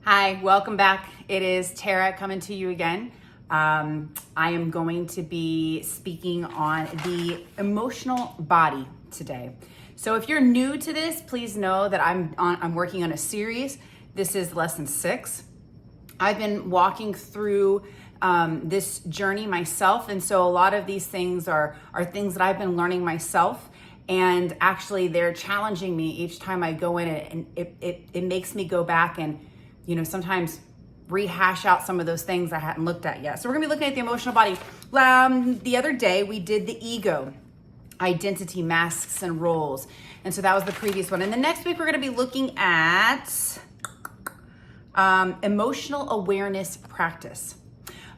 Hi, welcome back. It is Tara coming to you again. I am going to be speaking on the emotional body today. So if you're new to this, please know that I'm working on a series. This is lesson 6. I've been walking through this journey myself, and so a lot of these things are things that I've been learning myself, and actually they're challenging me each time I go in it, and it makes me go back and sometimes rehash out some of those things I hadn't looked at yet. So we're gonna be looking at the emotional body. The other day we did the ego, identity, masks, and roles. And so that was the previous one. And the next week we're gonna be looking at emotional awareness practice.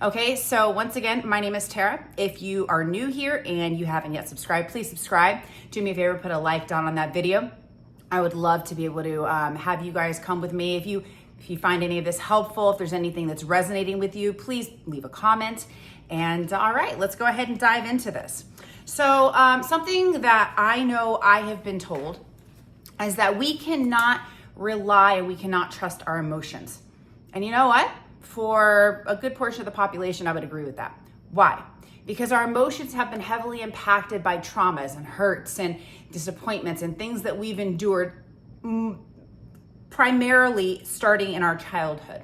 Okay, so once again, my name is Tara. If you are new here and you haven't yet subscribed, please subscribe. Do me a favor, put a like down on that video. I would love to be able to have you guys come with me. If you find any of this helpful, if there's anything that's resonating with you, please leave a comment. And all right, let's go ahead and dive into this. So something that I know I have been told is that we cannot rely and we cannot trust our emotions. And you know what? For a good portion of the population, I would agree with that. Why? Because our emotions have been heavily impacted by traumas and hurts and disappointments and things that we've endured, primarily starting in our childhood.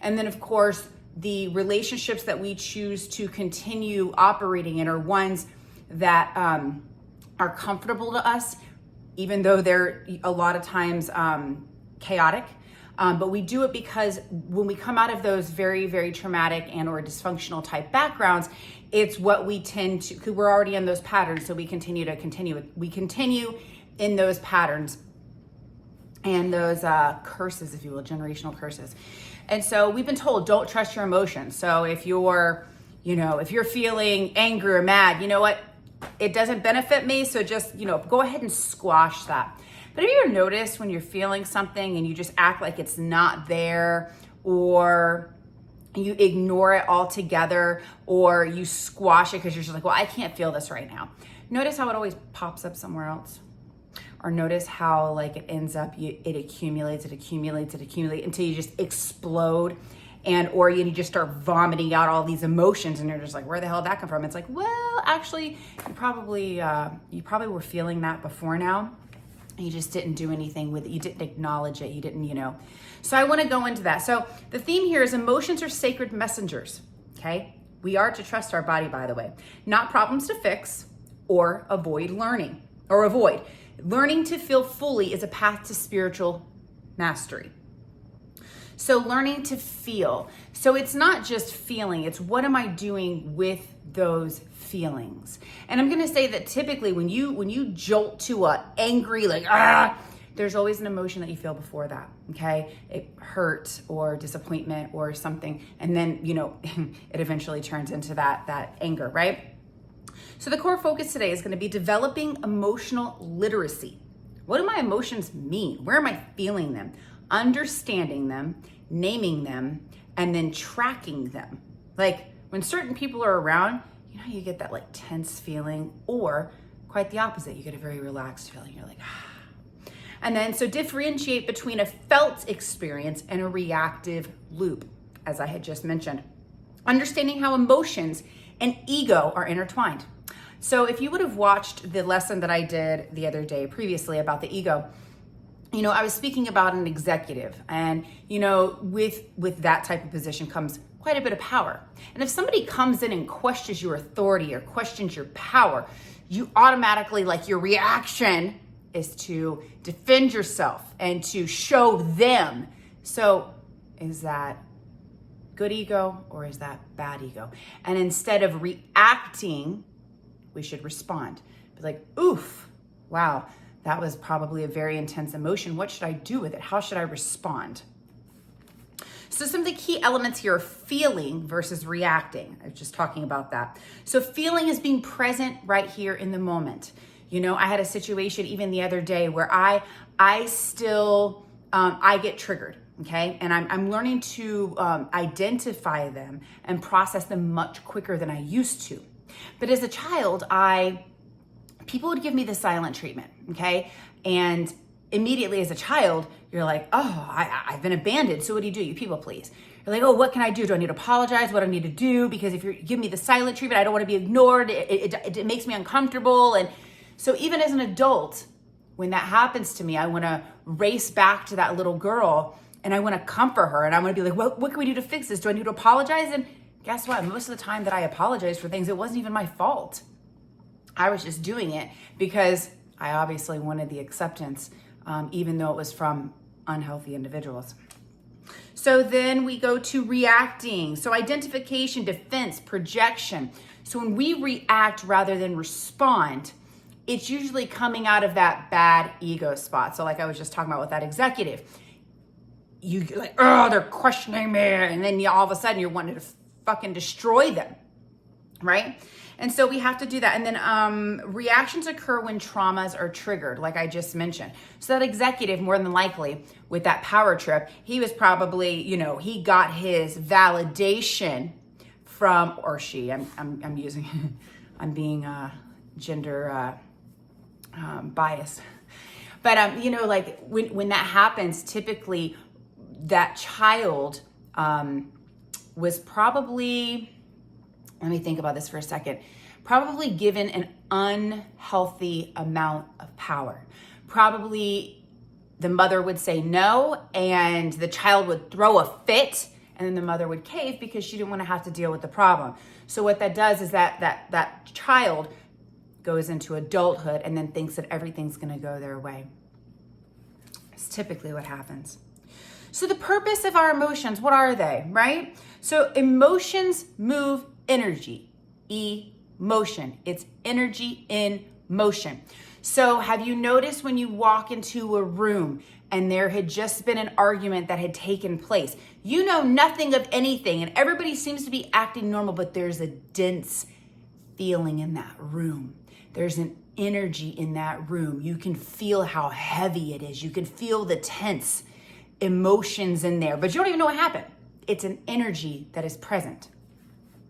And then of course, the relationships that we choose to continue operating in are ones that are comfortable to us, even though they're a lot of times chaotic. But we do it because when we come out of those very, very traumatic and or dysfunctional type backgrounds, it's what we tend to, because we're already in those patterns, so we continue in those patterns and those curses, if you will, generational curses. And so we've been told, don't trust your emotions. So if you're feeling angry or mad, you know what? It doesn't benefit me, so just, go ahead and squash that. But have you ever noticed when you're feeling something and you just act like it's not there, or you ignore it altogether, or you squash it because you're just like, well, I can't feel this right now. Notice how it always pops up somewhere else? Or notice how it ends up, it accumulates until you just explode, or you just start vomiting out all these emotions, and you're just like, where the hell did that come from? It's like, well, actually, you probably were feeling that before now. You just didn't do anything with it. You didn't acknowledge it. You didn't, So I want to go into that. So the theme here is emotions are sacred messengers. Okay. We are to trust our body, by the way, not problems to fix or avoid learning or avoid. Learning to feel fully is a path to spiritual mastery. So learning to feel. So it's not just feeling, it's what am I doing with those feelings? And I'm going to say that typically when you jolt to a angry, there's always an emotion that you feel before that. Okay. It hurt or disappointment or something. And then, it eventually turns into that anger, right? So the core focus today is going to be developing emotional literacy. What do my emotions mean? Where am I feeling them? Understanding them, naming them, and then tracking them. Like when certain people are around, you get that tense feeling, or quite the opposite. You get a very relaxed feeling. You're like, ah. And then so differentiate between a felt experience and a reactive loop, as I had just mentioned. Understanding how emotions and ego are intertwined. So if you would have watched the lesson that I did the other day previously about the ego, I was speaking about an executive, and, with that type of position comes quite a bit of power. And if somebody comes in and questions your authority or questions your power, you automatically, your reaction is to defend yourself and to show them. So is that good ego or is that bad ego? And instead of reacting, we should respond. Be like, oof, wow, that was probably a very intense emotion. What should I do with it? How should I respond? So some of the key elements here are feeling versus reacting. I was just talking about that. So feeling is being present right here in the moment. I had a situation even the other day where I get triggered. Okay. And I'm learning to identify them and process them much quicker than I used to. But as a child, people would give me the silent treatment. Okay. And immediately as a child, you're like, oh, I've been abandoned. So what do? You people please. You're like, oh, what can I do? Do I need to apologize? What do I need to do? Because if you give me the silent treatment, I don't want to be ignored. It makes me uncomfortable. And so even as an adult, when that happens to me, I want to race back to that little girl and I want to comfort her. And I want to be like, what can we do to fix this? Do I need to apologize? And guess what? Most of the time that I apologize for things, it wasn't even my fault. I was just doing it because I obviously wanted the acceptance, even though it was from unhealthy individuals. So then we go to reacting. So identification, defense, projection. So when we react rather than respond, it's usually coming out of that bad ego spot. So like I was just talking about with that executive, you like, oh, they're questioning me. And then all of a sudden you're wanting to fucking destroy them, right? And so we have to do that. And then reactions occur when traumas are triggered, like I just mentioned. So that executive, more than likely, with that power trip, he was probably, he got his validation from, or she, I'm using, I'm being gender biased. But, like when that happens, typically that child was probably, let me think about this for a second, probably given an unhealthy amount of power. Probably the mother would say no and the child would throw a fit and then the mother would cave because she didn't want to have to deal with the problem. So what that does is that child goes into adulthood and then thinks that everything's going to go their way. It's typically what happens. So the purpose of our emotions, what are they, right? So emotions move energy, emotion. It's energy in motion. So have you noticed when you walk into a room and there had just been an argument that had taken place? You know nothing of anything and everybody seems to be acting normal, but there's a dense feeling in that room. There's an energy in that room. You can feel how heavy it is. You can feel the tense emotions in there, but you don't even know what happened. It's an energy that is present.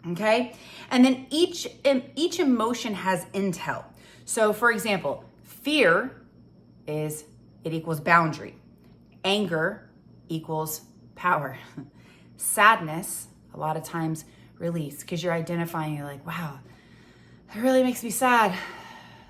Okay? And then each emotion has intel. So for example, fear equals boundary. Anger equals power. Sadness, a lot of times release, because you're identifying, you're like, wow, that really makes me sad.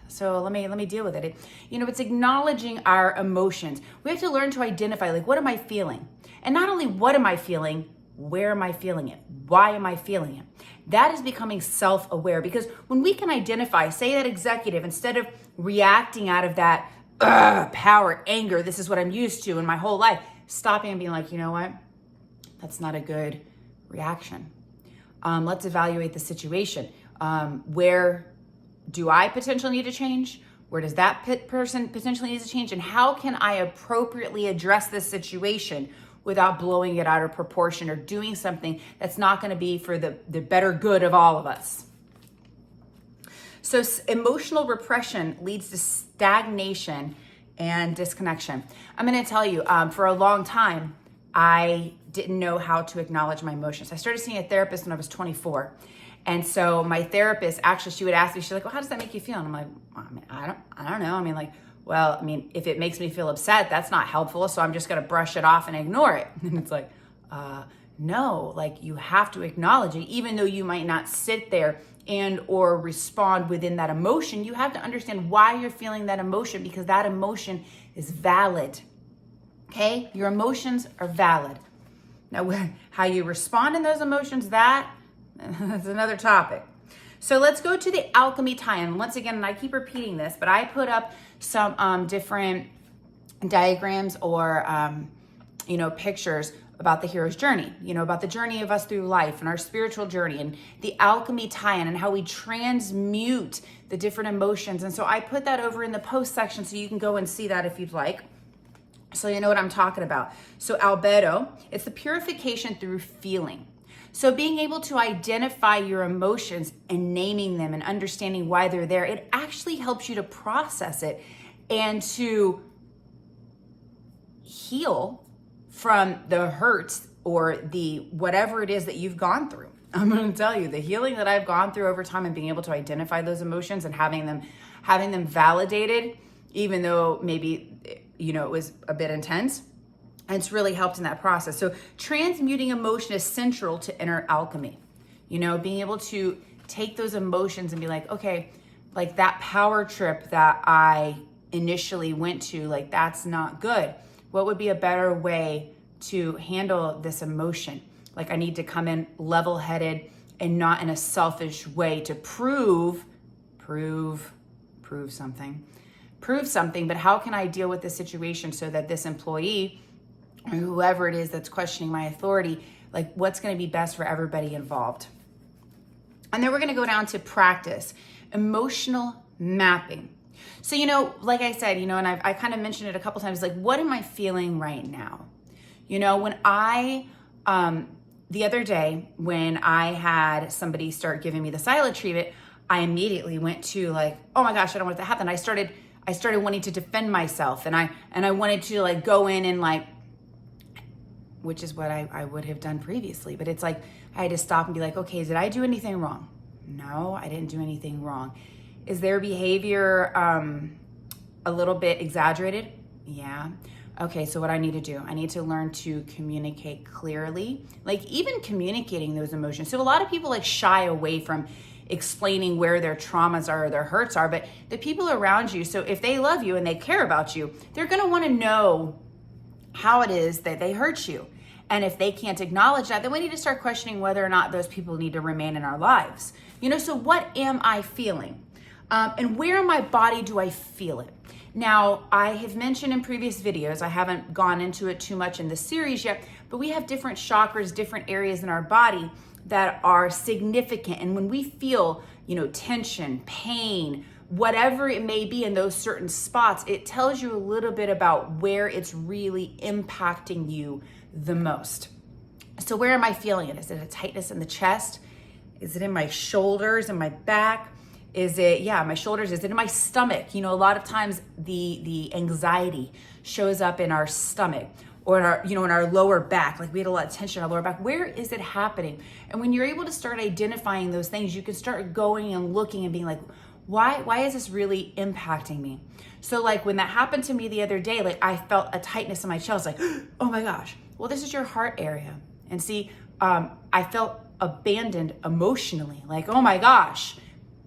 So let me deal with it. It's acknowledging our emotions. We have to learn to identify, like, what am I feeling? And not only what am I feeling, where am I feeling it? Why am I feeling it? That is becoming self-aware, because when we can identify, say that executive, instead of reacting out of that power, anger, this is what I'm used to in my whole life, stopping and being like, you know what? That's not a good reaction. Let's evaluate the situation. Where do I potentially need to change? Where does that person potentially need to change? And how can I appropriately address this situation without blowing it out of proportion or doing something that's not going to be for the better good of all of us? So emotional repression leads to stagnation and disconnection. I'm going to tell you, for a long time, I didn't know how to acknowledge my emotions. I started seeing a therapist when I was 24. And so my therapist, actually, she would ask me, she's like, well, how does that make you feel? And I'm like, well, I don't know. If it makes me feel upset, that's not helpful. So I'm just going to brush it off and ignore it. And it's like, no, like you have to acknowledge it, even though you might not sit there and or respond within that emotion. You have to understand why you're feeling that emotion, because that emotion is valid. Okay? Your emotions are valid. Now, how you respond in those emotions, that's another topic. So let's go to the Alchemy tie-in. Once again, and I keep repeating this, but I put up some different diagrams or, pictures about the hero's journey, about the journey of us through life and our spiritual journey and the Alchemy tie-in and how we transmute the different emotions. And so I put that over in the post section so you can go and see that if you'd like. So you know what I'm talking about. So albedo, it's the purification through feeling. So being able to identify your emotions and naming them and understanding why they're there, it actually helps you to process it and to heal from the hurts or the whatever it is that you've gone through. I'm going to tell you, the healing that I've gone through over time and being able to identify those emotions and having them validated, even though maybe it was a bit intense. And it's really helped in that process. So transmuting emotion is central to inner alchemy. Being able to take those emotions and be like, okay, like that power trip that I initially went to, like that's not good. What would be a better way to handle this emotion? Like I need to come in level-headed and not in a selfish way to prove something, but how can I deal with this situation so that this employee or whoever it is that's questioning my authority, like what's going to be best for everybody involved? And then we're going to go down to practice emotional mapping. So, like I said, and I kind of mentioned it a couple times, like, what am I feeling right now? When the other day, when I had somebody start giving me the silent treatment, I immediately went to like, oh my gosh, I don't want that to happen. I started wanting to defend myself, and I wanted to like go in and like, which is what I would have done previously. But it's like, I had to stop and be like, okay, did I do anything wrong? No, I didn't do anything wrong. Is their behavior a little bit exaggerated? Yeah. Okay, so what I need to do, I need to learn to communicate clearly, like even communicating those emotions. So a lot of people like shy away from explaining where their traumas are or their hurts are, but the people around you, so if they love you and they care about you, they're gonna wanna know how it is that they hurt you. And if they can't acknowledge that, then we need to start questioning whether or not those people need to remain in our lives. So what am I feeling? And where in my body do I feel it? Now, I have mentioned in previous videos, I haven't gone into it too much in the series yet, but we have different chakras, different areas in our body that are significant. And when we feel, tension, pain, whatever it may be in those certain spots, it tells you a little bit about where it's really impacting you the most. So where am I feeling it? Is it a tightness in the chest? Is it in my shoulders and my back? Is it, my shoulders? Is it in my stomach? A lot of times the anxiety shows up in our stomach or in our, in our lower back. Like we had a lot of tension in our lower back. Where is it happening? And when you're able to start identifying those things, you can start going and looking and being like, why is this really impacting me? So like when that happened to me the other day, like I felt a tightness in my chest, like, oh my gosh, well, this is your heart area. And see, I felt abandoned emotionally, like, oh my gosh.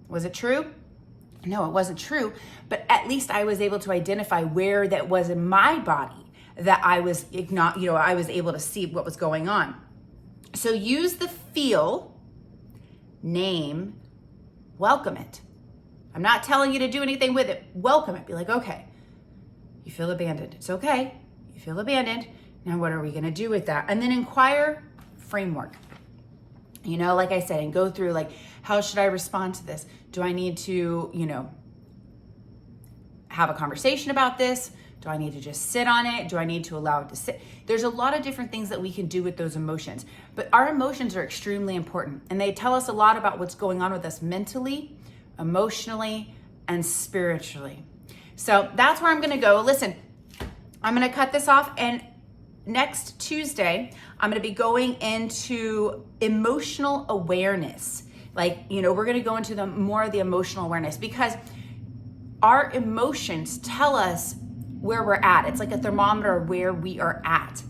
Was it true? No, it wasn't true, but at least I was able to identify where that was in my body that I was I was able to see what was going on. So use the feel, name, welcome it. I'm not telling you to do anything with it. Welcome it. Be like, okay, you feel abandoned. It's okay. You feel abandoned. Now what are we going to do with that? And then inquire framework. Like I said, and go through like, how should I respond to this? Do I need to, have a conversation about this? Do I need to just sit on it? Do I need to allow it to sit? There's a lot of different things that we can do with those emotions, but our emotions are extremely important and they tell us a lot about what's going on with us mentally, emotionally, and spiritually. So that's where I'm going to go. Listen, I'm going to cut this off, and next Tuesday, I'm going to be going into emotional awareness. Like, we're going to go into more of the emotional awareness, because our emotions tell us where we're at. It's like a thermometer of where we are at.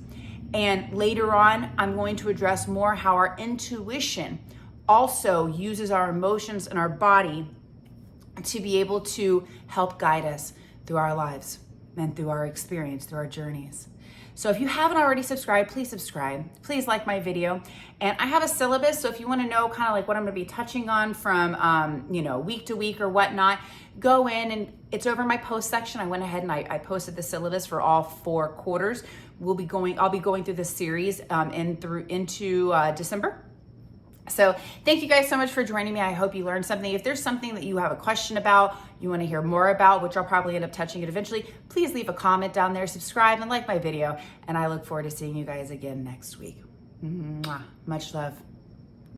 And later on, I'm going to address more how our intuition also uses our emotions and our body to be able to help guide us through our lives and through our experience, through our journeys. So if you haven't already subscribed, please subscribe. Please like my video. And I have a syllabus, so if you want to know kind of like what I'm going to be touching on from, week to week or whatnot, go in, and it's over my post section. I went ahead and I posted the syllabus for all 4 quarters. I'll be going through this series into December. So thank you guys so much for joining me. I hope you learned something. If there's something that you have a question about, you want to hear more about, which I'll probably end up touching it eventually, please leave a comment down there, subscribe, and like my video. And I look forward to seeing you guys again next week. Mwah. Much love.